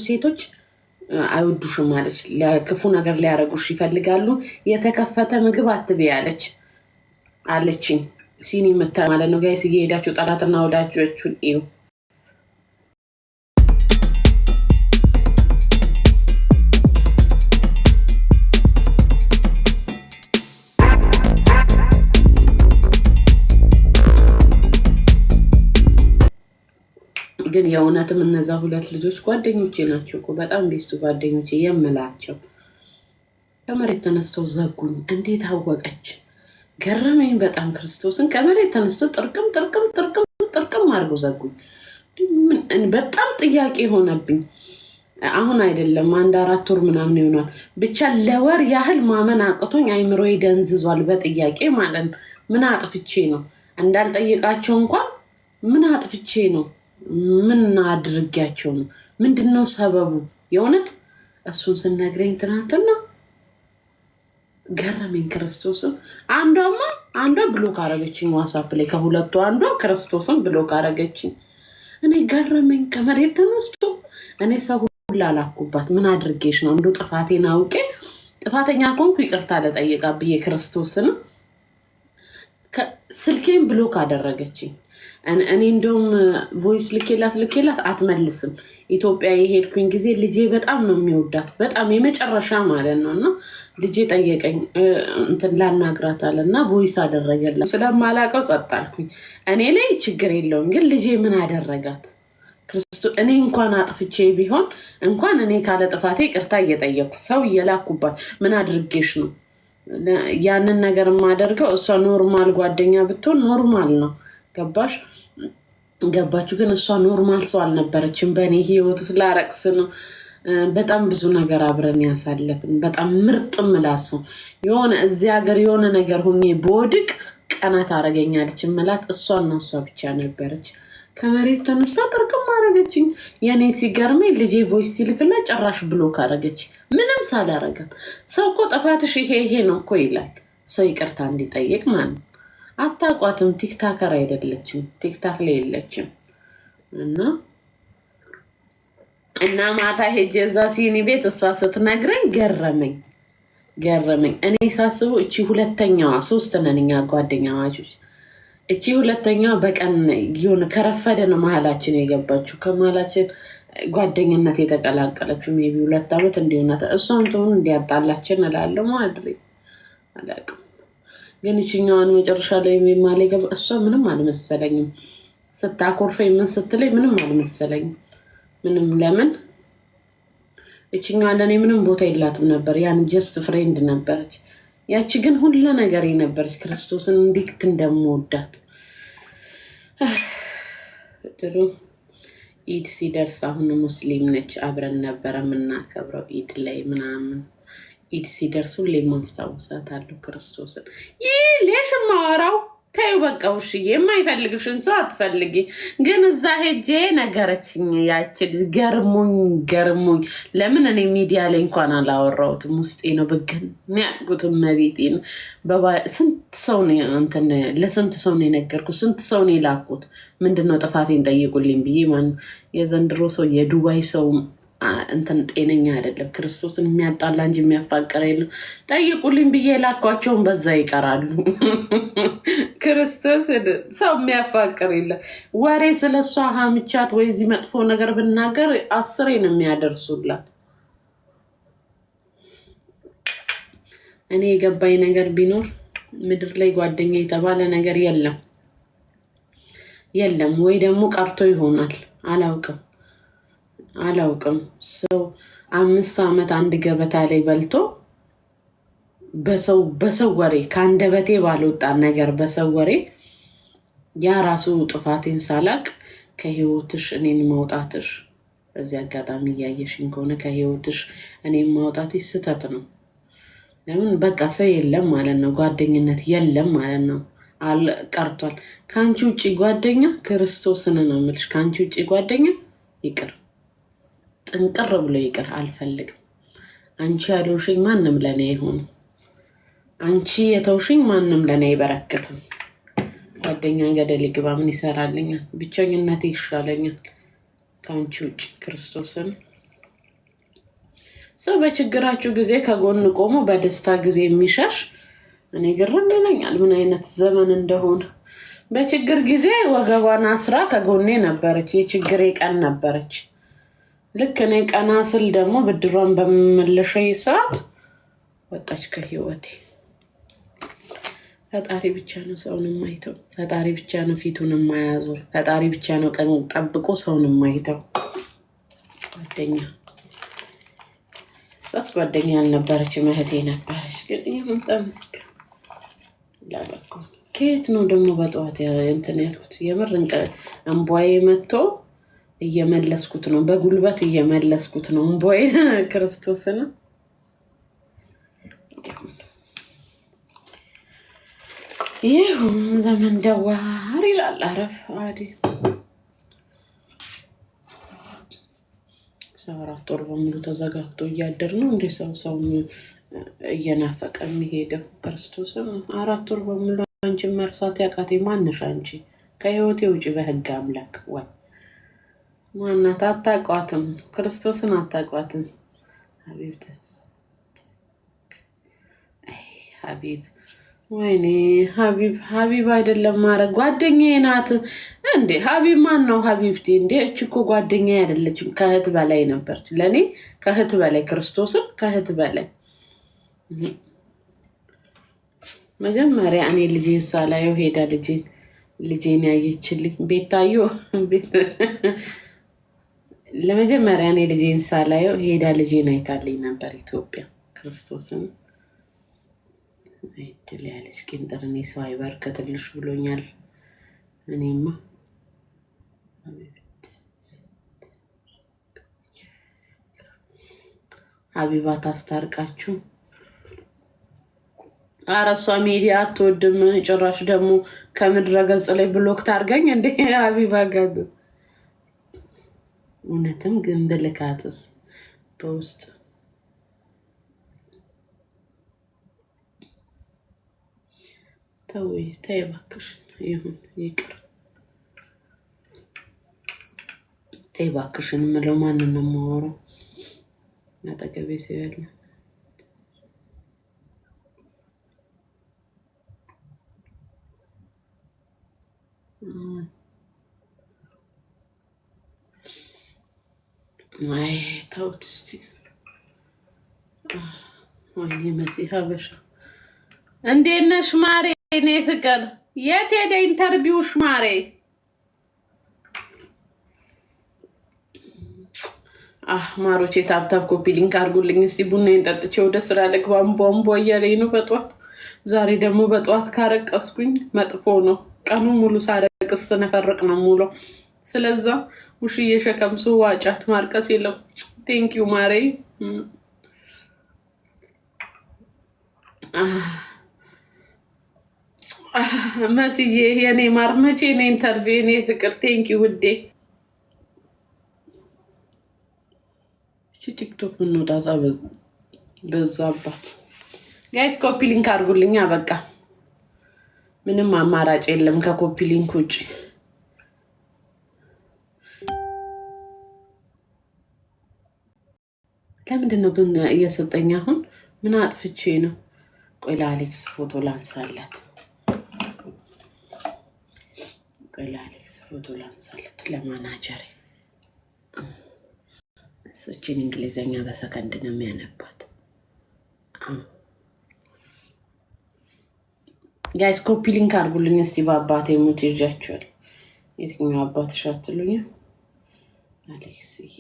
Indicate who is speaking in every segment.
Speaker 1: ሴቶች አይወዱሽም ማለች ለክፉ ነገር ሊያረጉሽ ይፈልጋሉ የተከፈተ ምግብ አትብይ አለችኝ ሲኒ መታ ማለት ነው ጋይስ እየሄዳችሁ ጠላትና ወዳጆቹን እዩ ግን የእውነትም እነዛ ሁለት ልጆች ጓደኞቼ ናቸው እኮ በጣም ቤስቱ ጓደኞቼ የምላቸው ከመሬት ተነስተው ዘጉኝ እንዴት አወቀች ገረመኝ በጣም ክርስቶስን ከመሬት ተነስተው ጥርቅም አድርገው ዘጉኝ በጣም ጥያቄ ሆነብኝ አሁን አይደለም አንድ 4 ወር ምናምን ይሆናል ብቻ ለወር ያህል ማመን አቅቶኝ አይምሮዬ ደንዝዟል በጥያቄ ማለት ነው ምን አጥፍቼ ነው እንዳልጠይቃቸው እንኳን ምን አጥፍቼ ነው ምን አድርጋቸው ነው ምንድነው ሰበቡ የእውነት እሱን ስነግረኝ ትናንትና ገረመኝ ክርስቶስን አንዷ ብሎክ አረገችኝ ዋትስአፕ ላይ ከሁለቱ አንዷ ክርስቶስን ብሎክ አረገችኝ እኔ ገረመኝ ከመሬት ተነስቶ እኔ ሰው ሁሉ አላኩባት ምን አድርጌሽ ነው እንደው ጥፋቴን አውቄ ጥፋተኛ ኮንኩ ይቅርታ ለጠየቃ ብዬ ክርስቶስን ስልኬን ብሎክ አደረገችኝ እኔ እንደውም ቮይስ ልኬላት አትመልስም ኢትዮጵያ የሄድኩኝ ጊዜ ልጄ በጣም ነው የሚወዳት በጣም የመጨረሻ ማለት ነውና ልጄ ጠየቀኝ እንትን ላናግራት አለና ቮይስ አደረገላት ስለማላቀው ጸጣልኩኝ እኔ ላይ ችግር የለውም ግን ልጄ ምን አደረጋት ክርስቶስ እኔ እንኳን አጥፍቼ ቢሆን እንኳን እኔ ካለ ጥፋቴ ይቅርታ እየጠየቅኩ ሰው እየላኩባት ምን አድርጌሽ ነው ያንን ነገር ማደርገው እሷ ኖርማል ጓደኛ ብትሆን ኖርማል ነው ገባችሁ ግን እሷ ኖርማል ሰው አልነበረችም በእኔ ህይወት ስላረቅስ ነው በጣም ብዙ ነገር አብረን ያሳለፍን በጣም ምርጥ ምላስ የሆነ እዚህ ሀገር የሆነ ነገር ሆኜ በወድቅ ቀናት አረገኛለች መላት እሷና እሷ ብቻ ነበረች ከመሬት ተነስታ ጥርቅም አረገችኝ የኔ ሲገርመኝ ልጄ ቮይስ ሲልክላ ጭራሽ ብሎክ አረገች ምንም ሳላረገም ሰው እኮ ጥፋትሽ ይሄ ነው እኮ ይላል ሰው ይቅርታ እንዲጠይቅ ማለት አታቋትም ቲክታከር አይደለችም ቲክታክ ላይ የለችም እና ማታ ሄጄ እዛ ሲኒ ቤት እሷ ስትነግረኝ ገረመኝ እኔ ሳስቡ እቺ ሁለተኛዋ 3 ነንኛ ጓደኛማቾች እቺ ሁለተኛዋ በቀን ይሁን ከረፈደ ነው መሀላችን የገባችው ከመሀላችን ጓደኝነት የተቀላቀለችው ሜቢ 2 አመት እንዲሆናት እሷን ተውን እንዲያጣላችን እላለሁ ማድሪ አላውቅም ግን እቺኛዋን መጨረሻ ላይ የሚማለ ገብ እሷ ምንም አልመሰለኝም ስታኮርፈኝ ምን ስትለኝ ምንም አልመሰለኝም ምንም ለምን እቺኛዋ ለኔ ምንም ቦታ የላትም ነበር ያን ጀስት ፍሬንድ ነበረች ያቺ ግን ሁሉ ነገር ነበረች ክርስቶስን እንዴት እንደምወዳት ድሮ ኢድ ሲደርስ አሁን ሙስሊም ነች አብረን ነበር የምናከብረው ኢድ ላይ ምናምን ኢድ ሲደርስ ሁሌ ማስታወሳታለሁ ክርስቶስን ይሌሽ ማወራው ታዩ በቃ ውሽ የማይፈልግሽን ሰው አትፈልጊ ግን እዛ ሄጄ ነገረችኝ ያቺ ገርሞኝ ለምን እኔ ሚዲያ ላይ እንኳን አላወራሁትም ውስጤ ነው በግን ያልኩት መቤቴን ስንት ሰው ነው እንትን ለስንት ሰው ነው የነገርኩት ስንት ሰው ነው የላኩት ምንድነው ጥፋቴን ጠይቁልኝ ብዬ ማን የዘንድሮ ሰው የዱባይ ሰው እንትን ጤነኛ አይደለም ክርስቶስን የሚያጣላ እንጂ የሚያፋቅር የለም ጠይቁልኝ ብዬ ላኳቸውን በዛ ይቀራሉ ክርስቶስ ሰው የሚያፋቅር የለም ወሬ ስለሷ ሀምቻት ወይ እዚህ መጥፎ ነገር ብናገር 10 ነው የሚያደርሱላት እኔ የገባኝ ነገር ቢኖር ምድር ላይ ጓደኛ የተባለ ነገር የለም ወይ ደግሞ ቀርቶ ይሆናል አላውቅም ሰው 5 አመት አንድ ገበታ ላይ በልቶ በሰው ወሬ ካንደበቴ ባልወጣ ነገር በሰው ወሬ ያ ራሱ ጥፋቴን ሳላቅ ከህይወትሽ እኔን ማውጣትሽ በዚህ አጋጣሚ ያየሽኝ ከሆነ ከህይወትሽ እኔን ማውጣትሽ ስተት ነው ለምን በቃ ሰው የለም ማለት ነው ጓደኝነት የለም ማለት ነው ቀርቷል ካንቺ ውጪ ጓደኛ ክርስቶስን ነው የምልሽ ካንቺ ውጪ ጓደኛ ይቅር ጥንቅር ብሎ ይቅር አልፈልግም አንቺ ያለውሽኝ ማንንም ለኔ አይሆን አንቺ የተውሽኝ ማንንም ለኔ አይበረክትም ጓደኛ ገደል ይግባ ምን ይሰራልኛል ብቻኝነቴ ይሻለኛል ካንቺ ውጪ ክርስቶስን ሰው በችግራችሁ ጊዜ ከጎን ቆሞ በደስታ ጊዜ የሚሸሽ እኔ ግርም ይለኛል ምን አይነት ዘመን እንደሆነ። በችግር ጊዜ ወገቧን አስራ ከጎኔ ነበረች፣ የችግሬ ቀን ነበረች። ልክ እኔ ቀና ስል ደግሞ ብድሯን በመመለሻዬ ሰዓት ወጣች ከህይወቴ። ፈጣሪ ብቻ ነው ሰውን የማይተው። ፈጣሪ ብቻ ነው ፊቱን የማያዞር። ፈጣሪ ብቻ ነው ቀን ጠብቆ ሰውን የማይተው። ጓደኛ እሷስ ጓደኛ ያልነበረችም እህቴ ነበረች። ግን ይሁን ተመስገን ለበጎ። ከየት ነው ደግሞ በጠዋት እንትን ያልኩት? የምር እንቧዬ መጥቶ እየመለስኩት ነው፣ በጉልበት እየመለስኩት ነው እንቧዬ ክርስቶስን። ይሁን ዘመን ደዋር ይላል አረፍ አዲ። ሰው 4 ወር በሙሉ ተዘጋግቶ እያደር ነው እንዴ ሰውን እየናፈቀ የሚሄደው? ክርስቶስን 4 ወር በሙሉ አንቺን መርሳት ያቃቴ ማንሽ? አንቺ ከህይወቴ ውጪ በህግ አምላክ ወይ ማናት? አታቋትም፣ ክርስቶስን አታቋትም። ሀቢብተስ ሀቢብ ወይኔ ሀቢብ አይደለም ማረግ ጓደኛዬ ናት እንዴ? ሀቢብ ማን ነው ሀቢብቴ? እንዴ እቺ እኮ ጓደኛዬ አይደለችም፣ ከእህት በላይ ነበረች ለኔ፣ ከእህት በላይ ክርስቶስን ከእህት በላይ። መጀመሪያ እኔ ልጄን ሳላየው ሄዳ ልጄን ያየችልኝ ቤታዮ ለመጀመሪያ እኔ ልጄን ሳላየው ሄዳ ልጄን አይታልኝ ነበር ኢትዮጵያ። ክርስቶስን አይደል ያለች ቂንጥር እኔ ሰው አይበርከትልሽ ብሎኛል። እኔማ ሀቢባ ታስታርቃችሁ። ኧረ እሷ ሚዲያ አትወድም ጭራሽ ደግሞ ከምድረ ገጽ ላይ ብሎክ ታርገኝ እንዴ ሀቢባ ጋር። እውነትም ግን ብልካትስ በውስጥ ተይ እባክሽ፣ ይሁን ይቅር ተይ እባክሽን የምለው ማንን ነው የማወራው? አጠገቤ ሰው ያለ አይ ተውት እስቲ። ወይኔ መሲ ሀበሻ እንዴት ነሽ ማሬ? እኔ ፍቅር የት ሄደ ኢንተርቪውሽ ማሬ? ማሮቼ ታብታብ ኮፒ ሊንክ አድርጉልኝ እስቲ። ቡናዬን ጠጥቼ ወደ ስራ ልግባ። ቧንቧ እያለኝ ነው በጠዋት። ዛሬ ደግሞ በጠዋት ካረቀስኩኝ መጥፎ ነው። ቀኑ ሙሉ ሳረቅስ ስነፈርቅ ነው ሙሉ። ስለዛ ውሽዬ ሸከምሱ ዋጫት ማርቀስ የለው። ቴንኪዩ ማሬ። መስዬ የኔ ማር መቼ ነው ኢንተርቪው? የኔ ፍቅር ቴንኪዩ ውዴ። ቲክቶክ ምንወጣጣ በዛባት። ጋይስ ኮፒ ሊንክ አድርጉልኛ። በቃ ምንም አማራጭ የለም ከኮፒ ሊንክ ውጭ። ለምንድን ነው ግን እየሰጠኝ? አሁን ምን አጥፍቼ ነው? ቆይ ለአሌክስ ፎቶ ላንሳለት። ለማናጀሬ እሱችን እንግሊዘኛ በሰከንድ ነው የሚያነባት። ጋይስ ኮፒ ሊንክ አድርጉልኝ እስቲ። በአባቴ ሙት ይዣችኋል። የትኛው አባትሽ አትሉኝ? አሌክስዬ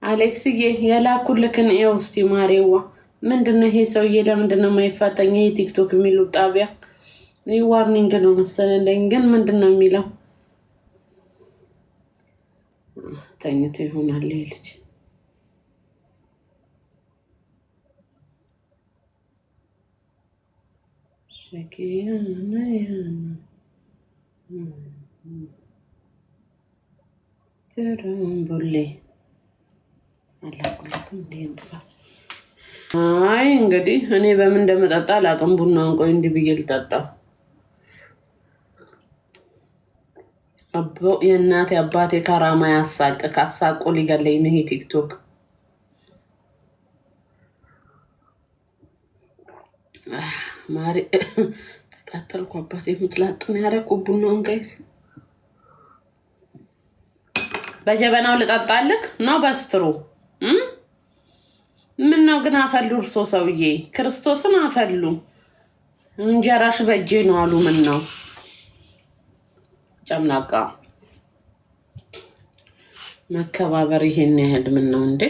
Speaker 1: አሌክስዬ የላኩልክን ይኸው እስቲ ማሬዋ። ምንድነው ይሄ ሰውዬ? ለምንድነው የማይፋጠኝ? ይሄ ቲክቶክ የሚሉት ጣቢያ ይህ ዋርኒንግ ነው መሰለኝ። ግን ምንድነው የሚለው? ተኝቶ ይሆናል ይሄ ልጅ። ቦሌ አላኩለትም እንዴ? እንጥፋ አይ እንግዲህ እኔ በምን እንደምጠጣ አላውቅም። ቡናውን ቆይ እንዲህ ብዬ ልጠጣ። አቦ የእናቴ አባቴ ከራማ ያሳቅ ካሳቆ ሊገለኝ ነው ይሄ ቲክቶክ። ማሪ ተቃጠልኩ። አባቴ የምትላጥን ያደረኩ ቡናውን ጋይስ በጀበናው ልጠጣልክ ነው በስትሩ ምን ነው ግን አፈሉ። እርሶ ሰውዬ ክርስቶስን አፈሉ። እንጀራሽ በእጄ ነው አሉ። ምን ነው ጨምላቃ መከባበር ይሄን ያህል ምን ነው እንዴ?